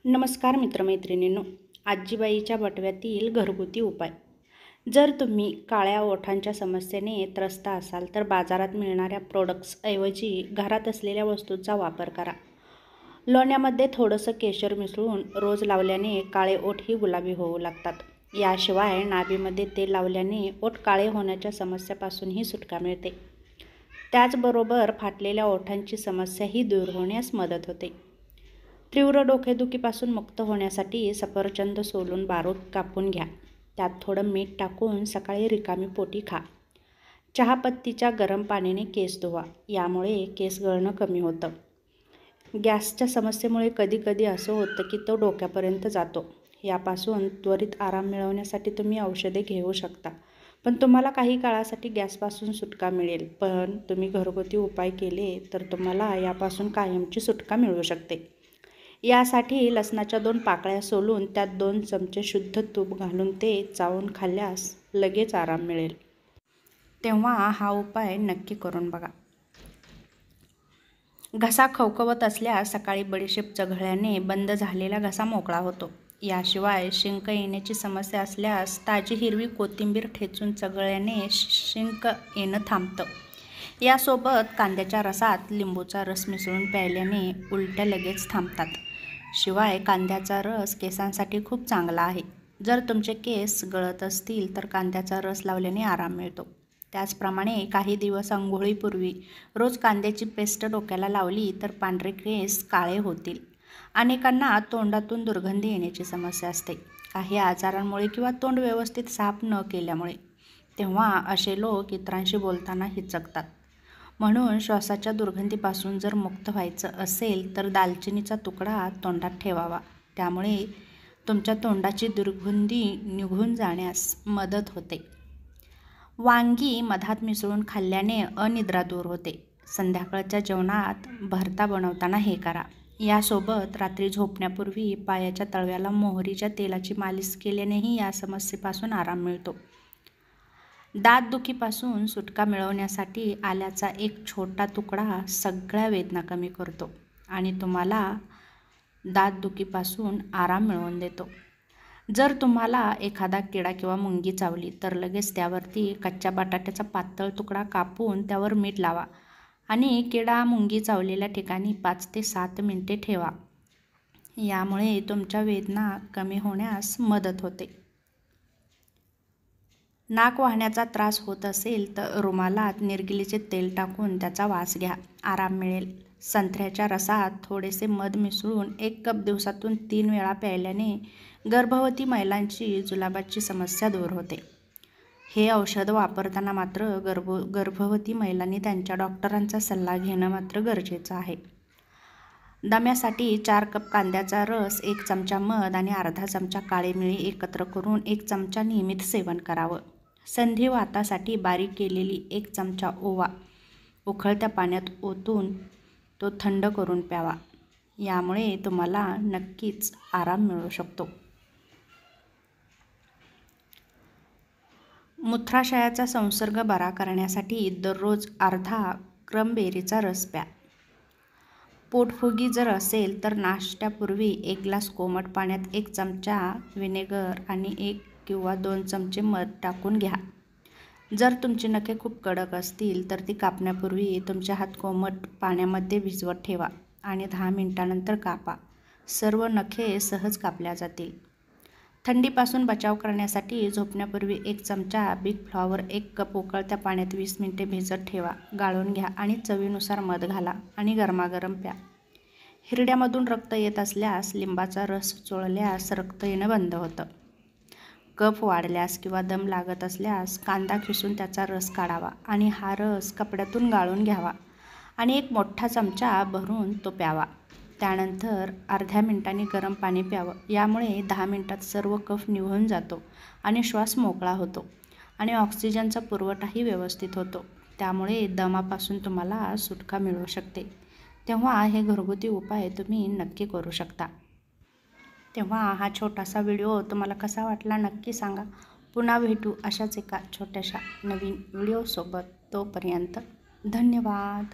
नमस्कार मित्रमैत्रिणींनो, आजीबाईच्या बटव्यातील घरगुती उपाय. जर तुम्ही काळ्या ओठांच्या समस्येने त्रस्त असाल तर बाजारात मिळणाऱ्या प्रोडक्ट्सऐवजी घरात असलेल्या वस्तूंचा वापर करा. लोण्यामध्ये थोडंसं केशर मिसळून रोज लावल्याने काळे ओठही गुलाबी होऊ लागतात. याशिवाय नाभीमध्ये तेल लावल्याने ओठ काळे होण्याच्या समस्येपासूनही सुटका मिळते. त्याचबरोबर फाटलेल्या ओठांची समस्याही दूर होण्यास मदत होते. तीव्र डोकेदुखीपासून मुक्त होण्यासाठी सफरचंद सोलून बारीक कापून घ्या. त्यात थोडं मीठ टाकून सकाळी रिकामी पोटी खा. चहापत्तीच्या गरम पाण्याने केस धुवा. यामुळे केस गळणं कमी होतं. गॅसच्या समस्येमुळे कधीकधी असं होतं की तो डोक्यापर्यंत जातो. यापासून त्वरित आराम मिळवण्यासाठी तुम्ही औषधे घेऊ शकता, पण तुम्हाला काही काळासाठी गॅसपासून सुटका मिळेल. पण तुम्ही घरगुती उपाय केले तर तुम्हाला यापासून कायमची सुटका मिळू शकते. यासाठी लसणाच्या 2 पाकळ्या सोलून त्यात 2 चमचे शुद्ध तूप घालून ते चावून खाल्ल्यास लगेच आराम मिळेल. तेव्हा हा उपाय नक्की करून बघा. घसा खवखवत असल्यास सकाळी बडीशेप चघळल्याने बंद झालेला घसा मोकळा होतो. याशिवाय शिंक येण्याची समस्या असल्यास ताजी हिरवी कोथिंबीर ठेचून चघळल्याने शिंक येणं थांबतं. यासोबत कांद्याच्या रसात लिंबूचा रस मिसळून प्यायल्याने उलट्या लगेच थांबतात. शिवाय कांद्याचा रस केसांसाठी खूप चांगला आहे. जर तुमचे केस गळत असतील तर कांद्याचा रस लावल्याने आराम मिळतो. त्याचप्रमाणे काही दिवस अंघोळीपूर्वी रोज कांद्याची पेस्ट डोक्याला लावली तर पांढरे केस काळे होतील. अनेकांना तोंडातून दुर्गंधी येण्याची समस्या असते, काही आजारांमुळे किंवा तोंड व्यवस्थित साफ न केल्यामुळे. तेव्हा असे लोक इतरांशी बोलताना हिचकतात. म्हणून श्वासाच्या दुर्गंधीपासून जर मुक्त व्हायचं असेल तर दालचिनीचा तुकडा तोंडात ठेवावा. त्यामुळे तुमच्या तोंडाची दुर्गंधी निघून जाण्यास मदत होते. वांगी मधात मिसळून खाल्ल्याने अनिद्रा दूर होते. संध्याकाळच्या जेवणात भरता बनवताना हे करा. यासोबत रात्री झोपण्यापूर्वी पायाच्या तळव्याला मोहरीच्या तेलाची मालिश केल्यानेही या समस्येपासून आराम मिळतो. दातदुखीपासून सुटका मिळवण्यासाठी आल्याचा एक छोटा तुकडा सगळ्या वेदना कमी करतो आणि तुम्हाला दातदुखीपासून आराम मिळवून देतो. जर तुम्हाला एखादा किडा किंवा मुंगी चावली तर लगेच त्यावरती कच्च्या बटाट्याचा पातळ तुकडा कापून त्यावर मीठ लावा आणि किडा मुंगी चावलेल्या ठिकाणी 5 ते 7 मिनिटे ठेवा. यामुळे तुमच्या वेदना कमी होण्यास मदत होते. नाक वाहण्याचा त्रास होत असेल तर रुमालात निर्गिलीचे तेल टाकून त्याचा वास घ्या, आराम मिळेल. संत्र्याच्या रसात थोडेसे मध मिसळून 1 कप दिवसातून 3 वेळा प्यायल्याने गर्भवती महिलांची जुलाबाची समस्या दूर होते. हे औषध वापरताना मात्र गर्भवती महिलांनी त्यांच्या डॉक्टरांचा सल्ला घेणं मात्र गरजेचं आहे. दम्यासाठी 4 कप कांद्याचा रस, 1 चमचा मध आणि अर्धा चमचा काळी मिरी एकत्र करून 1 चमचा नियमित सेवन करावं. संधिवातासाठी बारीक केलेली 1 चमचा ओवा उकळत्या पाण्यात ओतून तो थंड करून प्यावा. यामुळे तुम्हाला नक्कीच आराम मिळू शकतो. मूत्राशयाचा संसर्ग बरा करण्यासाठी दररोज अर्धा क्रमबेरीचा रस प्या. पोटफुगी जर असेल तर नाश्त्यापूर्वी 1 ग्लास कोमट पाण्यात 1 चमचा व्हिनेगर आणि 1 किंवा 2 चमचे मध टाकून घ्या. जर तुमची नखे खूप कडक असतील तर ती कापण्यापूर्वी तुमचे हात कोमट पाण्यामध्ये भिजवत ठेवा आणि 10 मिनिटांनंतर कापा. सर्व नखे सहज कापल्या जातील. थंडीपासून बचाव करण्यासाठी झोपण्यापूर्वी 1 चमचा बिग फ्लॉवर 1 कप उकळत्या पाण्यात 20 मिनिटे भिजत ठेवा. गाळून घ्या आणि चवीनुसार मध घाला आणि गरमागरम प्या. हिरड्यामधून रक्त येत असल्यास लिंबाचा रस चोळल्यास रक्त येणं बंद होतं. कफ वाढल्यास किंवा दम लागत असल्यास कांदा खिसून त्याचा रस काढावा आणि हा रस कपड्यातून गाळून घ्यावा आणि 1 मोठा चमचा भरून तो प्यावा. त्यानंतर अर्ध्या मिनिटांनी गरम पाणी प्यावं. यामुळे 10 मिनिटात सर्व कफ निघून जातो आणि श्वास मोकळा होतो आणि ऑक्सिजनचा पुरवठाही व्यवस्थित होतो. त्यामुळे दमापासून तुम्हाला सुटका मिळू शकते. तेव्हा हे घरगुती उपाय तुम्ही नक्की करू शकता. तेव्हा हा छोटासा व्हिडिओ तुम्हाला कसा वाटला नक्की सांगा. पुन्हा भेटू अशाच एका छोट्याशा नवीन व्हिडिओसोबत. तोपर्यंत धन्यवाद.